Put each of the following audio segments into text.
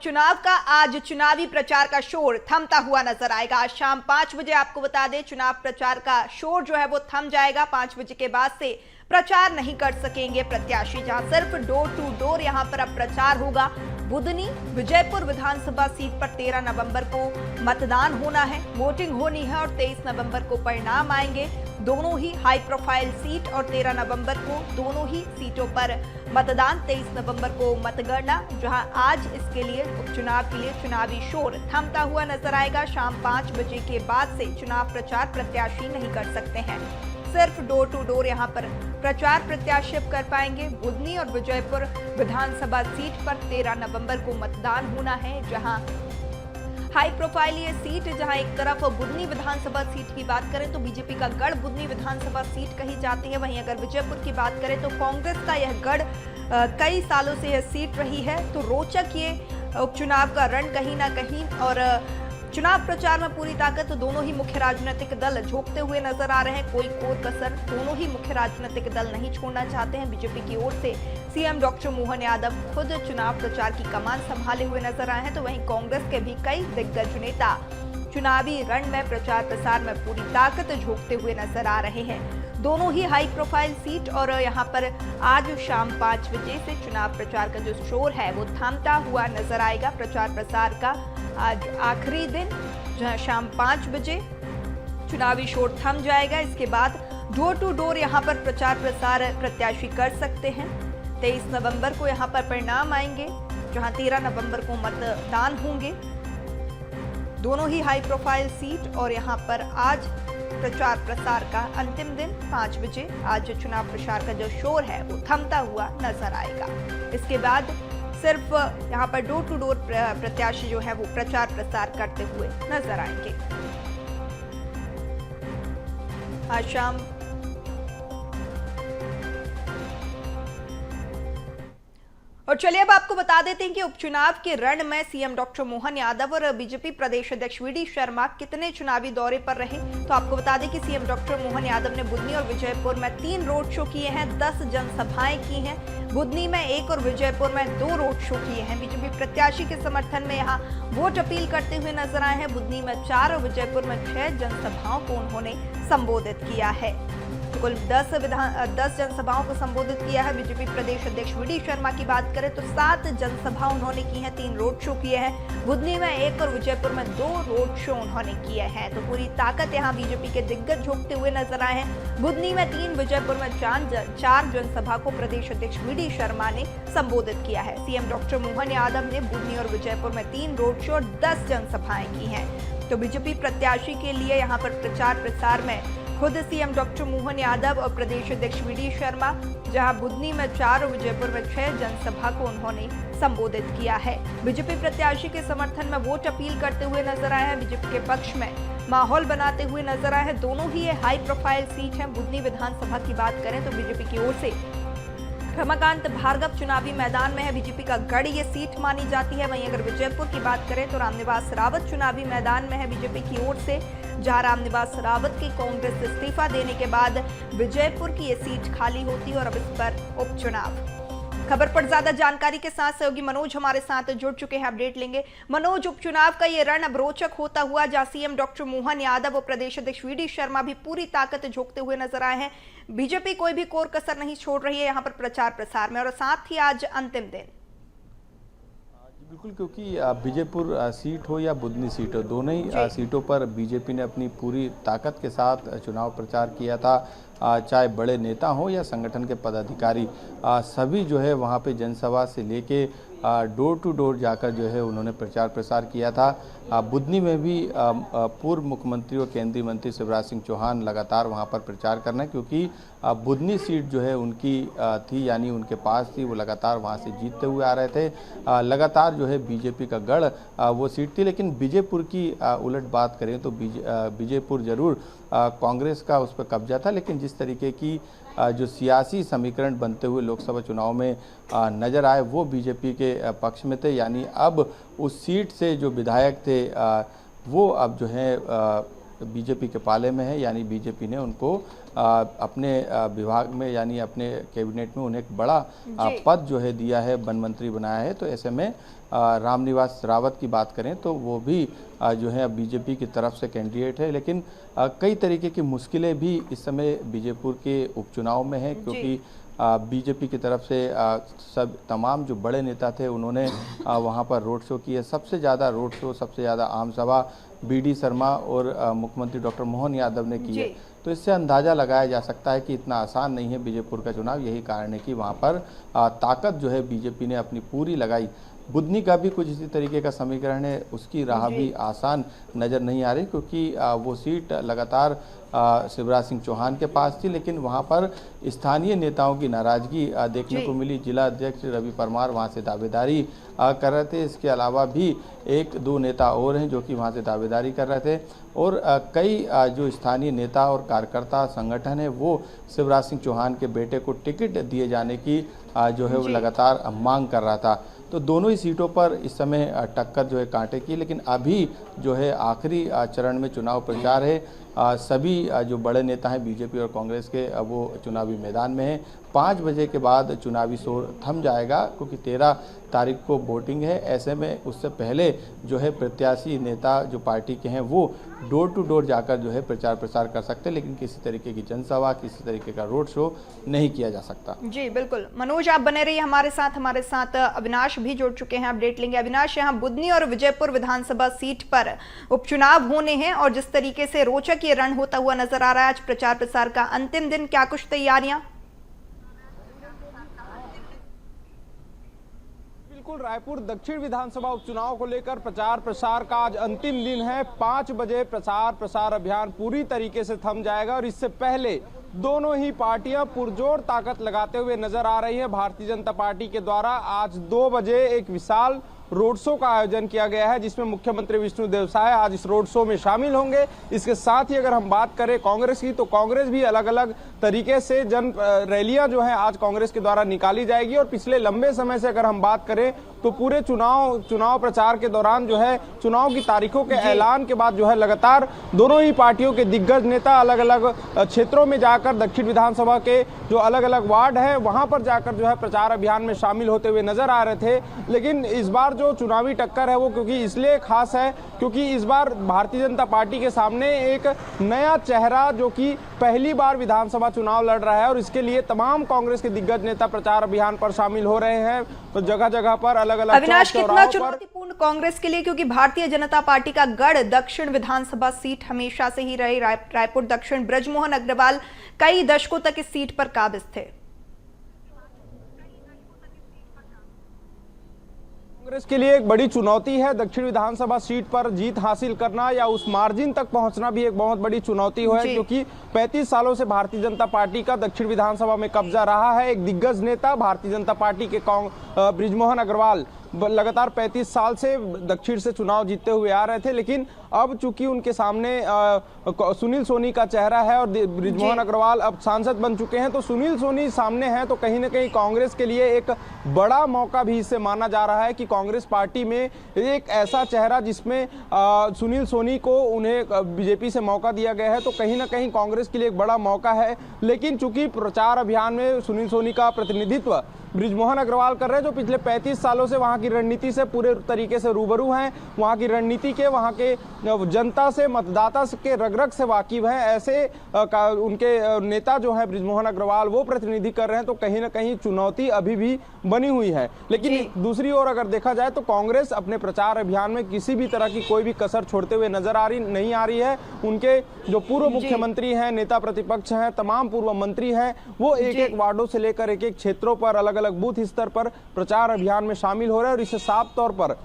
उपचुनाव का आज चुनावी प्रचार का शोर थमता हुआ नजर आएगा। आज शाम 5 बजे आपको बता दें चुनाव प्रचार का शोर जो है वो थम जाएगा। 5 बजे के बाद से प्रचार नहीं कर सकेंगे प्रत्याशी, जहां सिर्फ डोर टू डोर यहां पर अब प्रचार होगा। बुधनी विजयपुर विधानसभा सीट पर 13 नवंबर को मतदान होना है, वोटिंग होनी है और 23 नवंबर को परिणाम आएंगे। दोनों ही हाई प्रोफाइल सीट और 13 नवंबर को दोनों ही सीटों पर मतदान, 23 नवंबर को मतगणना, जहां आज इसके लिए उपचुनाव के लिए चुनावी शोर थमता हुआ नजर आएगा। शाम 5 बजे के बाद से चुनाव प्रचार प्रत्याशी नहीं कर सकते हैं, सिर्फ डोर टू डोर यहां पर प्रचार प्रत्याशी कर पाएंगे। बुधनी और विजयपुर विधानसभा सीट पर 13 नवंबर को मतदान होना है, जहां हाई प्रोफाइल ये सीट, जहां एक तरफ बुधनी विधानसभा सीट की बात करें तो बीजेपी का गढ़ बुधनी विधानसभा सीट कही जाती है, वहीं अगर विजयपुर की बात करें तो कांग्रेस का यह गढ़ कई सालों से यह सीट रही है। तो रोचक ये उपचुनाव का रण कहीं ना कहीं, और चुनाव प्रचार में पूरी ताकत दोनों ही मुख्य राजनीतिक दल झोंकते हुए नजर आ रहे हैं। कोई कोर कसर दोनों ही मुख्य राजनीतिक दल नहीं छोड़ना चाहते हैं। बीजेपी की ओर से सीएम डॉक्टर मोहन यादव खुद चुनाव प्रचार की कमान संभाले हुए नजर आए हैं, तो वहीं कांग्रेस के भी कई दिग्गज नेता चुनावी रण में प्रचार प्रसार में पूरी ताकत झोंकते हुए नजर आ रहे हैं। दोनों ही हाई प्रोफाइल सीट, और यहाँ पर आज शाम 5 बजे से चुनाव प्रचार का जो शोर है वो थमता हुआ नजर आएगा। प्रचार प्रसार का आज आखिरी दिन, जहां शाम 5 बजे चुनावी शोर थम जाएगा। इसके बाद डोर टू डोर यहां पर प्रचार प्रसार प्रत्याशी कर सकते हैं। 23 नवंबर को यहां पर परिणाम आएंगे, जहां 13 नवंबर को मतदान होंगे। दोनों ही हाई प्रोफाइल सीट, और यहां पर आज प्रचार प्रसार का अंतिम दिन 5 बजे आज चुनाव प्रचार का जो शोर है वो थमता हुआ नजर आएगा। इसके बाद सिर्फ यहां पर डोर टू डोर प्रत्याशी जो है वो प्रचार प्रसार करते हुए नजर आएंगे। आज शाम और चलिए अब आपको बता देते हैं कि उपचुनाव के रण में सीएम डॉक्टर मोहन यादव और बीजेपी प्रदेश अध्यक्ष वीडी शर्मा कितने चुनावी दौरे पर रहे। तो आपको बता दें कि सीएम डॉक्टर मोहन यादव ने बुधनी और विजयपुर में 3 रोड शो किए हैं, 10 जनसभाएं की हैं। बुधनी में 1 और विजयपुर में 2 रोड शो किए हैं। बीजेपी प्रत्याशी के समर्थन में यहाँ वोट अपील करते हुए नजर आए हैं। बुधनी में 4 और विजयपुर में 6 जनसभाओं को उन्होंने संबोधित किया है। कुल 10 जनसभाओं को संबोधित किया है। बीजेपी प्रदेश अध्यक्ष वीडी शर्मा की बात करें तो 7 जनसभा उन्होंने की हैं, 3 रोड शो किए हैं। बुधनी में 1 और विजयपुर में 2 रोड शो उन्होंने किए हैं। तो पूरी ताकत यहां बीजेपी के दिग्गज झोंकते हुए नजर आए हैं। बुधनी में 3, विजयपुर में 4 जनसभा को प्रदेश अध्यक्ष वीडी शर्मा ने संबोधित किया है। सीएम डॉक्टर मोहन यादव ने बुधनी और विजयपुर में 3 रोड शो और 10 जनसभाएं की हैं। तो बीजेपी प्रत्याशी के लिए यहाँ पर प्रचार प्रसार में खुद सीएम डॉक्टर मोहन यादव और प्रदेश अध्यक्ष वीडी शर्मा, जहां बुधनी में 4 और विजयपुर में 6 जनसभा को उन्होंने संबोधित किया है। बीजेपी प्रत्याशी के समर्थन में वोट अपील करते हुए नजर आए हैं। बीजेपी के पक्ष में माहौल बनाते हुए नजर आए हैं। दोनों ही ये हाई प्रोफाइल सीट हैं। बुधनी विधानसभा की बात करें तो बीजेपी की ओर से रमाकांत भार्गव चुनावी मैदान में है, बीजेपी का गढ़ ये सीट मानी जाती है। वहीं अगर विजयपुर की बात करें तो रामनिवास रावत चुनावी मैदान में है बीजेपी की ओर से, जहां रामनिवास रावत की कांग्रेस इस्तीफा देने के बाद विजयपुर की ये सीट खाली होती है और अब इस पर उपचुनाव। खबर पर ज्यादा जानकारी के साथ सहयोगी मनोज हमारे साथ जुड़ चुके हैं, अपडेट लेंगे। मनोज, उपचुनाव का ये रण अब रोचक होता हुआ, जहां सीएम डॉक्टर मोहन यादव और प्रदेश अध्यक्ष वीडी शर्मा भी पूरी ताकत झोंकते हुए नजर आए हैं। बीजेपी कोई भी कोर कसर नहीं छोड़ रही है यहाँ पर प्रचार प्रसार में, और साथ ही आज अंतिम दिन। बिल्कुल, क्योंकि विजयपुर सीट हो या बुधनी सीट हो, दोनों ही सीटों पर बीजेपी ने अपनी पूरी ताकत के साथ चुनाव प्रचार किया था। चाहे बड़े नेता हो या संगठन के पदाधिकारी, सभी जो है वहाँ पे जनसभा से लेके डोर टू डोर जाकर जो है उन्होंने प्रचार प्रसार किया था। बुधनी में भी पूर्व मुख्यमंत्री और केंद्रीय मंत्री शिवराज सिंह चौहान लगातार वहाँ पर प्रचार करना, क्योंकि बुधनी सीट जो है उनकी थी, यानी उनके पास थी, वो लगातार वहाँ से जीतते हुए आ रहे थे। लगातार जो है बीजेपी का गढ़ वो सीट थी। लेकिन विजयपुर की उलट बात करें तो विजयपुर जरूर कांग्रेस का उस पर कब्जा था, लेकिन जिस तरीके की जो सियासी समीकरण बनते हुए लोकसभा चुनाव में नज़र आए वो बीजेपी के पक्ष में थे। यानी अब उस सीट से जो विधायक थे वो अब जो है बीजेपी के पाले में है, यानी बीजेपी ने उनको अपने विभाग में यानी अपने कैबिनेट में उन्हें एक बड़ा पद जो है दिया है, वन मंत्री बनाया है। तो ऐसे में रामनिवास रावत की बात करें तो वो भी जो है बीजेपी की तरफ से कैंडिडेट है, लेकिन कई तरीके की मुश्किलें भी इस समय बीजेपुर के उपचुनाव में हैं, क्योंकि बीजेपी की तरफ से सब तमाम जो बड़े नेता थे उन्होंने वहाँ पर रोड शो किए। सबसे ज़्यादा रोड शो, सबसे ज़्यादा आम सभा बीडी शर्मा और मुख्यमंत्री डॉक्टर मोहन यादव ने की है। तो इससे अंदाज़ा लगाया जा सकता है कि इतना आसान नहीं है बीजेपुर का चुनाव। यही कारण है कि वहाँ पर ताकत जो है बीजेपी ने अपनी पूरी लगाई। बुधनी का भी कुछ इसी तरीके का समीकरण है, उसकी राह भी आसान नज़र नहीं आ रही, क्योंकि वो सीट लगातार शिवराज सिंह चौहान के पास थी, लेकिन वहाँ पर स्थानीय नेताओं की नाराज़गी देखने को मिली। जिला अध्यक्ष रवि परमार वहाँ से दावेदारी कर रहे थे। इसके अलावा भी एक दो नेता और हैं जो कि वहाँ से दावेदारी कर रहे थे, और कई जो स्थानीय नेता और कार्यकर्ता संगठन है वो शिवराज सिंह चौहान के बेटे को टिकट दिए जाने की जो है वो लगातार मांग कर रहा था। तो दोनों ही सीटों पर इस समय टक्कर जो है कांटे की, लेकिन अभी जो है आखिरी चरण में चुनाव प्रचार है। सभी जो बड़े नेता हैं बीजेपी और कांग्रेस के वो चुनावी मैदान में हैं। 5 बजे के बाद चुनावी शोर थम जाएगा, क्योंकि 13 तारीख को वोटिंग है। ऐसे में उससे पहले जो है प्रत्याशी नेता जो पार्टी के हैं वो डोर टू डोर जाकर जो है प्रचार प्रसार कर सकते हैं, लेकिन किसी तरीके की जनसभा, किसी तरीके का रोड शो नहीं किया जा सकता। जी बिल्कुल, मनोज आप बने रहिए हमारे साथ अविनाश भी जुड़ चुके हैं, अपडेट लेंगे। अविनाश, यहाँ बुधनी और विजयपुर विधानसभा सीट पर उपचुनाव होने हैं और जिस तरीके से रोचक ये रण होता हुआ नजर आ रहा है, आज प्रचार प्रसार का अंतिम दिन, क्या कुछ तैयारियां? बिल्कुल, रायपुर दक्षिण विधानसभा उपचुनाव को लेकर प्रचार प्रसार का आज अंतिम दिन है। 5 बजे प्रचार प्रसार अभियान पूरी तरीके से थम जाएगा और इससे पहले दोनों ही पार्टियां पुरजोर ताकत लगाते हुए नजर आ रही हैं। भारतीय जनता पार्टी के द्वारा आज 2 बजे एक विशाल रोड शो का आयोजन किया गया है, जिसमें मुख्यमंत्री विष्णुदेव साय आज इस रोड शो में शामिल होंगे। इसके साथ ही अगर हम बात करें कांग्रेस की, तो कांग्रेस भी अलग अलग तरीके से जन रैलियां जो हैं आज कांग्रेस के द्वारा निकाली जाएगी। और पिछले लंबे समय से अगर हम बात करें तो पूरे चुनाव प्रचार के दौरान जो है चुनाव की तारीखों के ऐलान के बाद जो है लगातार दोनों ही पार्टियों के दिग्गज नेता अलग अलग क्षेत्रों में जाकर दक्षिण विधानसभा के जो अलग अलग वार्ड है वहां पर जाकर जो है प्रचार अभियान में शामिल होते हुए नजर आ रहे थे। लेकिन इस बार जो चुनावी टक्कर है वो क्योंकि इसलिए खास है क्योंकि इस बार भारतीय जनता पार्टी के सामने एक नया चेहरा जो कि पहली बार विधानसभा चुनाव लड़ रहा है, और इसके लिए तमाम कांग्रेस के दिग्गज नेता प्रचार अभियान पर शामिल हो रहे हैं। तो जगह जगह पर अलग अलग अविनाश, कितना चुनौतीपूर्ण कांग्रेस के लिए, क्योंकि भारतीय जनता पार्टी का गढ़ दक्षिण विधानसभा सीट हमेशा से ही रही। रायपुर दक्षिण बृजमोहन अग्रवाल कई दशकों तक इस सीट पर काबिज थे। कांग्रेस के लिए एक बड़ी चुनौती है दक्षिण विधानसभा सीट पर जीत हासिल करना या उस मार्जिन तक पहुंचना भी एक बहुत बड़ी चुनौती है, क्योंकि 35 सालों से भारतीय जनता पार्टी का दक्षिण विधानसभा में कब्जा रहा है। एक दिग्गज नेता भारतीय जनता पार्टी के बृजमोहन अग्रवाल लगातार 35 साल से दक्षिण से चुनाव जीतते हुए आ रहे थे, लेकिन अब चूंकि उनके सामने सुनील सोनी का चेहरा है और बृजमोहन अग्रवाल अब सांसद बन चुके हैं, तो सुनील सोनी सामने हैं, तो कहीं ना कहीं कांग्रेस के लिए एक बड़ा मौका भी इससे माना जा रहा है कि कांग्रेस पार्टी में एक ऐसा चेहरा जिसमें सुनील सोनी को उन्हें बीजेपी से मौका दिया गया है, तो कहीं ना कहीं कांग्रेस के लिए एक बड़ा मौका है। लेकिन चूंकि प्रचार अभियान में सुनील सोनी का प्रतिनिधित्व बृजमोहन अग्रवाल कर रहे हैं, जो पिछले 35 सालों से वहां की रणनीति से पूरे तरीके से रूबरू हैं, वहां की रणनीति के, वहां के जनता से, मतदाता के रग-रग से वाकिफ हैं, ऐसे उनके नेता जो हैं बृजमोहन अग्रवाल वो प्रतिनिधि कर रहे हैं, तो कहीं ना कहीं चुनौती अभी भी बनी हुई है। लेकिन दूसरी ओर अगर देखा जाए तो कांग्रेस अपने प्रचार अभियान में किसी भी तरह की कोई भी कसर छोड़ते हुए नजर नहीं आ रही है। उनके जो पूर्व मुख्यमंत्री हैं, नेता प्रतिपक्ष हैं, तमाम पूर्व मंत्री हैं, वो एक एक वार्डों से लेकर एक एक क्षेत्रों पर अलग अलग बूथ स्तर पर प्रचार अभियान में शामिल हो रहे हैं। और इससे साफ तौर पर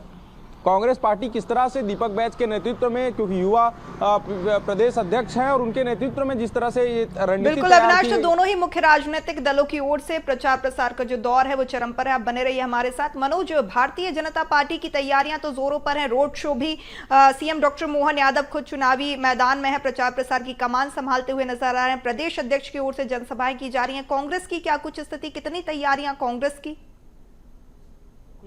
कांग्रेस पार्टी किस तरह से दीपक बैज के नेतृत्व में, क्योंकि युवा प्रदेश अध्यक्ष हैं, और उनके नेतृत्व में जिस तरह से ये रणनीति बिल्कुल अविनाश, तो दोनों ही मुख्य राजनीतिक दलों की ओर से प्रचार प्रसार का जो दौर है वो चरम पर है। आप बने रहिए हमारे साथ। मनोज, भारतीय जनता पार्टी की तैयारियां तो जोरों पर है, रोड शो भी, सीएम डॉक्टर मोहन यादव खुद चुनावी मैदान में है, प्रचार प्रसार की कमान संभालते हुए नजर आ रहे हैं, प्रदेश अध्यक्ष की ओर से जनसभाएं की जा रही हैं। कांग्रेस की क्या कुछ स्थिति, कितनी तैयारियां कांग्रेस की?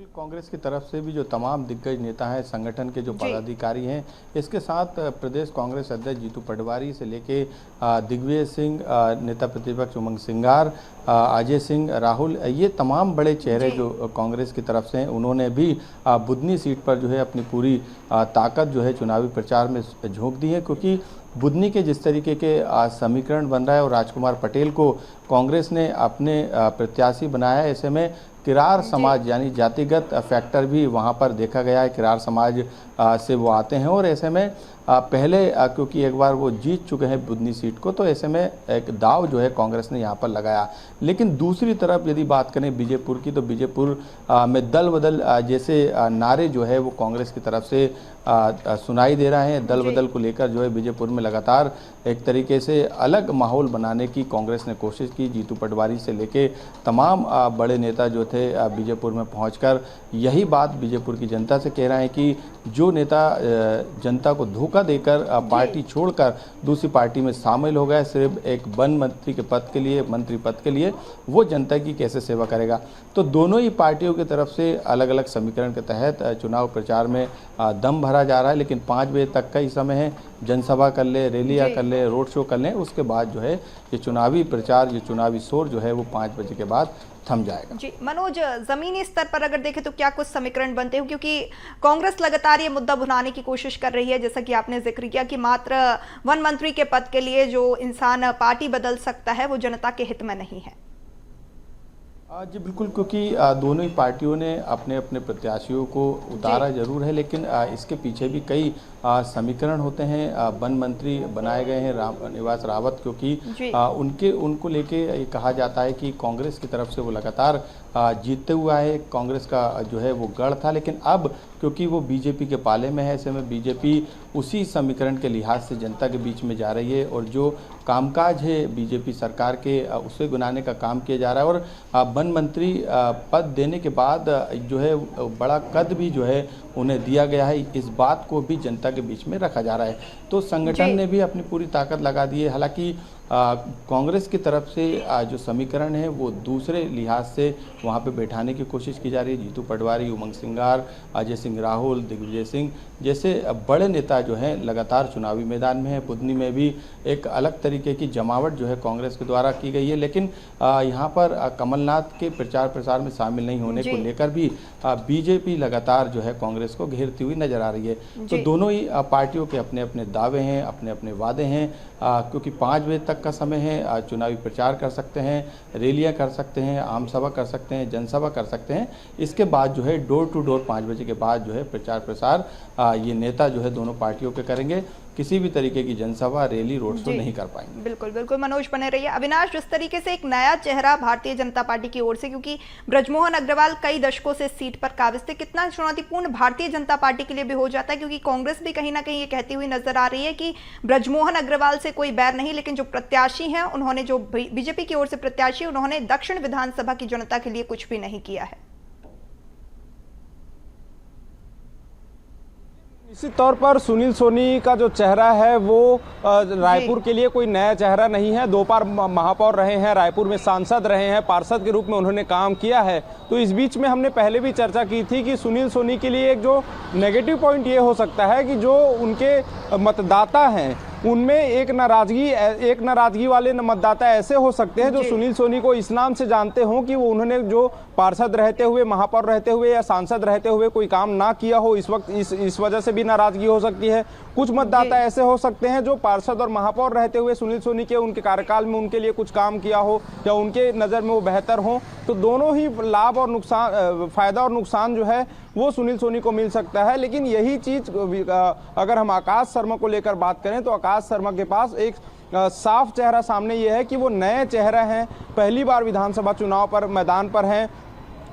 कांग्रेस की तरफ से भी जो तमाम दिग्गज नेता हैं, संगठन के जो पदाधिकारी हैं, इसके साथ प्रदेश कांग्रेस अध्यक्ष जीतू पटवारी से लेके दिग्विजय सिंह, नेता प्रतिपक्ष उमंग सिंगार, अजय सिंह, राहुल, ये तमाम बड़े चेहरे जो कांग्रेस की तरफ से हैं, उन्होंने भी बुधनी सीट पर जो है अपनी पूरी ताकत जो है चुनावी प्रचार में झोंक दी है। क्योंकि बुधनी के जिस तरीके के समीकरण बन रहा है और राजकुमार पटेल को कांग्रेस ने अपने प्रत्याशी बनाया है, ऐसे में किरार समाज यानी जातिगत फैक्टर भी वहां पर देखा गया है। किरार समाज से वो आते हैं और ऐसे में पहले क्योंकि एक बार वो जीत चुके हैं बुधनी सीट को, तो ऐसे में एक दाव जो है कांग्रेस ने यहाँ पर लगाया। लेकिन दूसरी तरफ यदि बात करें बीजेपुर की, तो बीजेपुर में दल बदल जैसे नारे जो है वो कांग्रेस की तरफ से सुनाई दे रहे हैं। दल बदल को लेकर जो है बीजेपुर में लगातार एक तरीके से अलग माहौल बनाने की कांग्रेस ने कोशिश की। जीतू पटवारी से लेके तमाम बड़े नेता जो थे बीजेपुर में पहुंचकर यही बात बीजेपुर की जनता से कह रहे हैं कि जो नेता जनता को धोखा देकर पार्टी छोड़कर दूसरी पार्टी में शामिल हो गया सिर्फ एक वन मंत्री के पद के लिए, मंत्री पद के लिए, वो जनता की कैसे सेवा करेगा। तो दोनों ही पार्टियों की तरफ से अलग अलग समीकरण के तहत चुनाव प्रचार में दम भरा जा रहा है। लेकिन 5 बजे तक का ही समय है, जनसभा कर ले, रैलियां कर ले, रोड शो कर लें, उसके बाद जो है ये चुनावी प्रचार, ये चुनावी शोर जो है वो 5 बजे के बाद थम जाएगा। जी मनोज, जमीनी स्तर पर अगर देखें तो क्या कुछ समीकरण बनते हो, क्योंकि कांग्रेस लगातार ये मुद्दा भुनाने की कोशिश कर रही है, जैसा कि आपने जिक्र किया कि मात्र वन मंत्री के पद के लिए जो इंसान पार्टी बदल सकता है वो जनता के हित में नहीं है। जी बिल्कुल, क्योंकि दोनों ही पार्टियों ने अपने अपने प्रत्याशियों को उतारा जरूर है, लेकिन इसके पीछे भी कई समीकरण होते हैं। वन मंत्री बनाए गए हैं निवास रावत, क्योंकि उनको लेके ये कहा जाता है कि कांग्रेस की तरफ से वो लगातार जीतते हुआ है, कांग्रेस का जो है वो गढ़ था। लेकिन अब क्योंकि वो बीजेपी के पाले में है, ऐसे में बीजेपी उसी समीकरण के लिहाज से जनता के बीच में जा रही है और जो कामकाज है बीजेपी सरकार के उसे गुनाने का काम किया जा रहा है। और वन मंत्री पद देने के बाद जो है बड़ा कद भी जो है उन्हें दिया गया है, इस बात को भी जनता के बीच में रखा जा रहा है। तो संगठन ने भी अपनी पूरी ताकत लगा दी है। हालांकि कांग्रेस की तरफ से जो समीकरण है वो दूसरे लिहाज से वहाँ पे बैठाने की कोशिश की जा रही है। जीतू पटवारी, उमंग सिंगार, अजय सिंह, राहुल, दिग्विजय सिंह जैसे बड़े नेता जो हैं लगातार चुनावी मैदान में है। बुधनी में भी एक अलग तरीके की जमावट जो है कांग्रेस के द्वारा की गई है, लेकिन यहाँ पर कमलनाथ के प्रचार प्रसार में शामिल नहीं होने को लेकर भी बीजेपी लगातार जो है कांग्रेस को घेरती हुई नजर आ रही है। तो दोनों ही पार्टियों के अपने अपने दावे हैं, अपने अपने वादे हैं, क्योंकि 5 बजे तक का समय है, चुनावी प्रचार कर सकते हैं, रैलियां कर सकते हैं, आम सभा कर सकते हैं, जनसभा कर सकते हैं। इसके बाद जो है डोर टू डोर 5 बजे के बाद जो है प्रचार प्रसार ये नेता जो है दोनों पार्टियों के करेंगे। किसी भी तरीके की जनसभा, रैली, रोड शो नहीं कर पाएंगे। बिल्कुल बिल्कुल मनोज, बने रहिए। अविनाश, जिस तरीके से एक नया चेहरा भारतीय जनता पार्टी की ओर से, क्योंकि ब्रजमोहन अग्रवाल कई दशकों से सीट पर काबिज थे, कितना चुनौतीपूर्ण भारतीय जनता पार्टी के लिए भी हो जाता है, क्योंकि कांग्रेस भी कहीं ना कहीं ये कहती हुई नजर आ रही है कि ब्रजमोहन अग्रवाल से कोई बैर नहीं, लेकिन जो प्रत्याशी हैं उन्होंने, जो बीजेपी की ओर से प्रत्याशी, उन्होंने दक्षिण विधानसभा की जनता के लिए कुछ भी नहीं किया है। निश्चित तौर पर सुनील सोनी का जो चेहरा है वो रायपुर के लिए कोई नया चेहरा नहीं है। 2 बार महापौर रहे हैं, रायपुर में सांसद रहे हैं, पार्षद के रूप में उन्होंने काम किया है। तो इस बीच में हमने पहले भी चर्चा की थी कि सुनील सोनी के लिए एक जो नेगेटिव पॉइंट ये हो सकता है कि जो उनके मतदाता हैं उनमें एक नाराजगी वाले मतदाता ऐसे हो सकते हैं जो सुनील सोनी को इस नाम से जानते हों कि वो उन्होंने जो पार्षद रहते हुए, महापौर रहते हुए या सांसद रहते हुए कोई काम ना किया हो, इस वक्त इस वजह से भी नाराजगी हो सकती है। कुछ मतदाता ऐसे हो सकते हैं जो पार्षद और महापौर रहते हुए सुनील सोनी के उनके कार्यकाल में उनके लिए कुछ काम किया हो या उनके नज़र में वो बेहतर हो। तो दोनों ही लाभ और नुकसान, फायदा और नुकसान जो है वो सुनील सोनी को मिल सकता है। लेकिन यही चीज़ अगर हम आकाश शर्मा को लेकर बात करें तो आकाश शर्मा के पास एक साफ चेहरा सामने ये है कि वो नए चेहरा हैं, पहली बार विधानसभा चुनाव पर मैदान पर हैं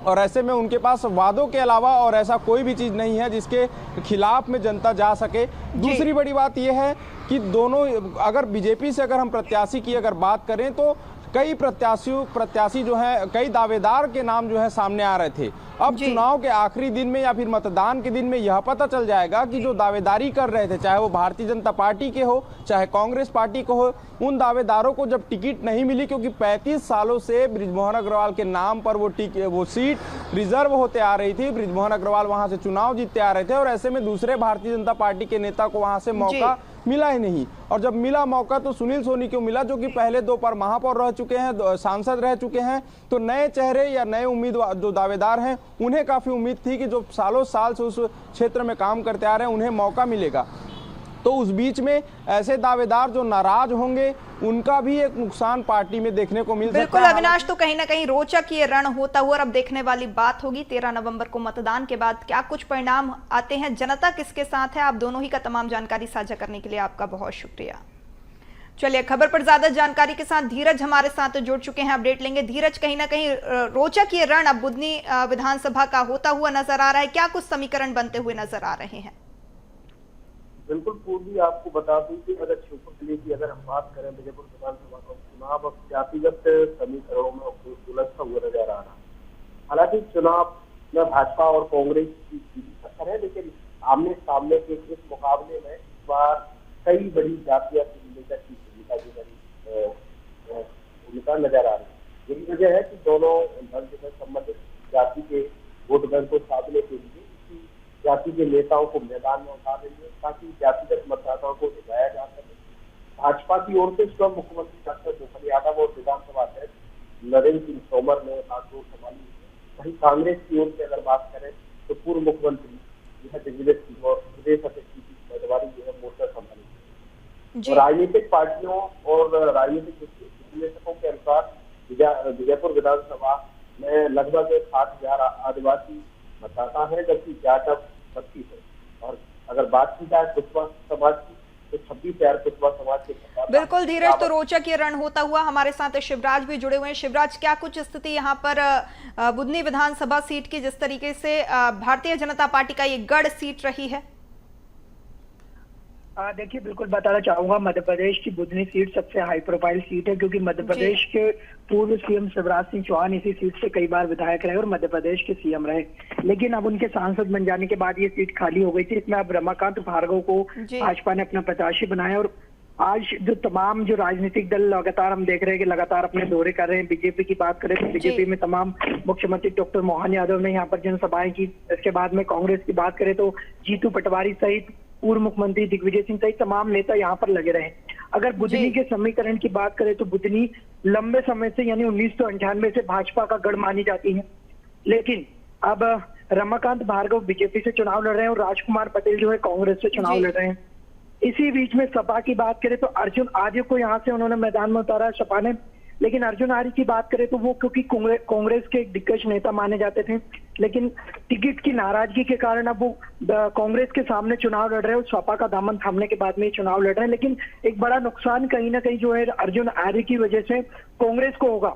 और ऐसे में उनके पास वादों के अलावा और ऐसा कोई भी चीज़ नहीं है जिसके खिलाफ में जनता जा सके। दूसरी बड़ी बात यह है कि दोनों, अगर बीजेपी से अगर हम प्रत्याशी की अगर बात करें तो कई प्रत्याशी जो है, कई दावेदार के नाम जो है सामने आ रहे थे। अब चुनाव के आखिरी दिन में या फिर मतदान के दिन में यह पता चल जाएगा कि जो दावेदारी कर रहे थे, चाहे वो भारतीय जनता पार्टी के हो चाहे कांग्रेस पार्टी को हो, उन दावेदारों को जब टिकट नहीं मिली, क्योंकि 35 सालों से बृजमोहन अग्रवाल के नाम पर वो सीट रिजर्व होते आ रही थी। बृजमोहन अग्रवाल वहां से चुनाव जीतते आ रहे थे और ऐसे में दूसरे भारतीय जनता पार्टी के नेता को वहां से मौका मिला ही नहीं। और जब मिला मौका तो सुनील सोनी को मिला, जो कि पहले 2 बार महापौर रह चुके हैं, सांसद रह चुके हैं। तो नए चेहरे या नए उम्मीदवार जो दावेदार हैं, उन्हें काफी उम्मीद थी कि जो सालों साल से उस क्षेत्र में काम करते आ रहे हैं उन्हें मौका मिलेगा। तो उस बीच में ऐसे दावेदार जो नाराज होंगे, उनका भी एक नुकसान पार्टी में देखने को मिल सकता है। बिल्कुल अविनाश, तो कहीं ना कहीं रोचक ये रण होता हुआ अब देखने वाली बात होगी 13 नवंबर को मतदान के बाद क्या कुछ परिणाम आते हैं, जनता किसके साथ है। आप दोनों ही का तमाम जानकारी साझा करने के लिए आपका बहुत शुक्रिया। चलिए, खबर पर ज्यादा जानकारी के साथ धीरज हमारे साथ जुड़ चुके हैं, अपडेट लेंगे। धीरज, कहीं ना कहीं रोचक ये रण अब बुधनी विधानसभा का होता हुआ नजर आ रहा है, क्या कुछ समीकरण बनते हुए नजर आ रहे हैं? बिल्कुल पूर्वी आपको बता दूं कि अगर श्योपुर जिले की अगर हम बात करें, विजयपुर विधानसभा का चुनाव अब जातिगत समीकरणों में उलझता हुआ नजर आ रहा है। हालांकि चुनाव में भाजपा और कांग्रेस की टक्कर है, लेकिन आमने सामने के इस मुकाबले में इस बार कई बड़ी जातियां लेकर की भूमिका नजर आ रही है। यही वजह है कि दोनों दल से संबंधित जाति के वोट बैंक को साधने के लिए जाति के नेताओं को मैदान में उतार रही है, ताकि जातिगत मतदाताओं को दिखाया जा सके। भाजपा की ओर से स्वयं मुख्यमंत्री डॉक्टर भूपेंद्र यादव और विधानसभा अध्यक्ष नरेंद्र सिंह तोमर ने आक्रोश संभाली है। वहीं कांग्रेस की ओर से अगर बात करें तो पूर्व मुख्यमंत्री दिग्विजय सिंह और प्रदेश अध्यक्ष की उम्मीदवारी जो है मोर्चा संभाली है। राजनीतिक पार्टियों और राजनीतिक विश्लेषकों के अनुसार विजयपुर विधानसभा में लगभग 60,000 आदिवासी मतदाता है, जबकि जाटव 32 है। और अगर बात की जाए कुशवाहा समाज की तो 26,000 कुशवाहा समाज के मतदाता। बिल्कुल धीरज, तो रोचक ये रण होता हुआ हमारे साथ शिवराज भी जुड़े हुए हैं। शिवराज, क्या कुछ स्थिति यहाँ पर बुधनी विधानसभा सीट की, जिस तरीके से भारतीय जनता पार्टी का ये गढ़ सीट रही है? देखिए, बिल्कुल बताना चाहूंगा, मध्य प्रदेश की बुधनी सीट सबसे हाई प्रोफाइल सीट है, क्योंकि मध्य प्रदेश के पूर्व सीएम शिवराज सिंह चौहान इसी सीट से कई बार विधायक रहे और मध्य प्रदेश के सीएम रहे। लेकिन अब उनके सांसद बन जाने के बाद ये सीट खाली हो गई थी। इसमें अब रमाकांत भार्गव को भाजपा ने अपना प्रत्याशी बनाया। और आज जो तमाम जो राजनीतिक दल लगातार हम देख रहे हैं कि लगातार अपने दौरे कर रहे हैं। बीजेपी की बात करें तो बीजेपी में तमाम मुख्यमंत्री डॉक्टर मोहन यादव ने यहाँ पर जनसभाएं की। इसके बाद में कांग्रेस की बात करें तो जीतू पटवारी सहित पूर्व मुख्यमंत्री दिग्विजय सिंह सहित तमाम नेता यहाँ पर लगे रहे। अगर बुधनी के समीकरण की बात करें तो बुधनी लंबे समय से यानी 1998 से भाजपा का गढ़ मानी जाती है। लेकिन अब रमाकांत भार्गव बीजेपी से चुनाव लड़ रहे हैं और राजकुमार पटेल जो है कांग्रेस से चुनाव लड़ रहे हैं। इसी बीच में सपा की बात करें तो अर्जुन आर्य को यहाँ से उन्होंने मैदान में उतारा सपा ने। लेकिन अर्जुन आर्य की बात करें तो वो क्योंकि कांग्रेस के एक दिग्गज नेता माने जाते थे, लेकिन टिकट की नाराजगी के कारण अब वो कांग्रेस के सामने चुनाव लड़ रहे हैं और सपा का दामन थामने के बाद में चुनाव लड़ रहे हैं। लेकिन एक बड़ा नुकसान कहीं ना कहीं जो है अर्जुन आर्य की वजह से कांग्रेस को होगा,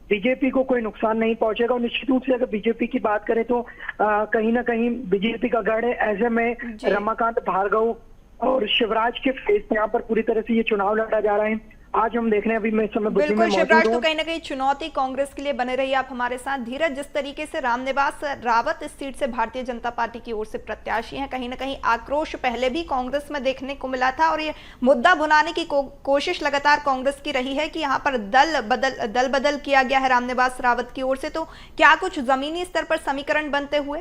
बीजेपी को कोई नुकसान नहीं पहुंचेगा। और निश्चित रूप से अगर बीजेपी की बात करें तो कहीं ना कहीं बीजेपी का गढ़ है। ऐसे में रमाकांत भार्गव और शिवराज के फेस यहाँ पर पूरी तरह से ये चुनाव लड़ा जा रहा है। आज हम देख रहे हैं, अभी मैं समय बिल्कुल शिवराज, तो कहीं ना कहीं चुनौती कांग्रेस के लिए बने रही आप हमारे साथ। धीरज, जिस तरीके से रामनिवास रावत इस सीट से भारतीय जनता पार्टी की ओर से प्रत्याशी हैं, कहीं ना कहीं आक्रोश पहले भी कांग्रेस में देखने को मिला था और ये मुद्दा भुनाने की कोशिश लगातार कांग्रेस की रही है कि यहाँ पर दल बदल किया गया है रामनिवास रावत की ओर से। तो क्या कुछ जमीनी स्तर पर समीकरण बनते हुए?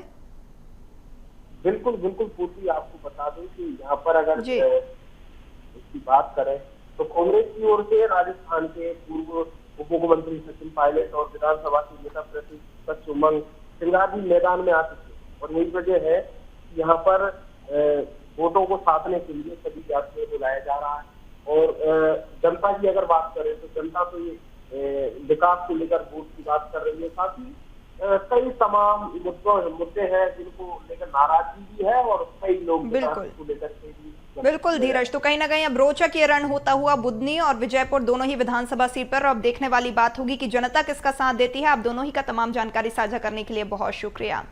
बिल्कुल पूर्वी आपको बता दूं कि यहाँ पर अगर इसकी बात करें तो कांग्रेस की ओर से राजस्थान के पूर्व उप मुख्यमंत्री सचिन पायलट और विधानसभा के नेता प्रतिपक्ष उमंग सिंघार भी मैदान में आ चुके हैं। और यही वजह है कि यहाँ पर वोटों को साधने के लिए सभी जातियों को बुलाया जा रहा है। और जनता की अगर बात करें तो जनता तो ये विकास को लेकर वोट की बात कर रही है, साथ ही कई तमाम मुद्दे हैं जिनको लेकर नाराजगी भी है और कई लोग को लेकर बिल्कुल धीरज, तो कहीं ना कहीं अब रोचक ये रण होता हुआ बुधनी और विजयपुर दोनों ही विधानसभा सीट पर। अब देखने वाली बात होगी कि जनता किसका साथ देती है। आप दोनों ही का तमाम जानकारी साझा करने के लिए बहुत शुक्रिया।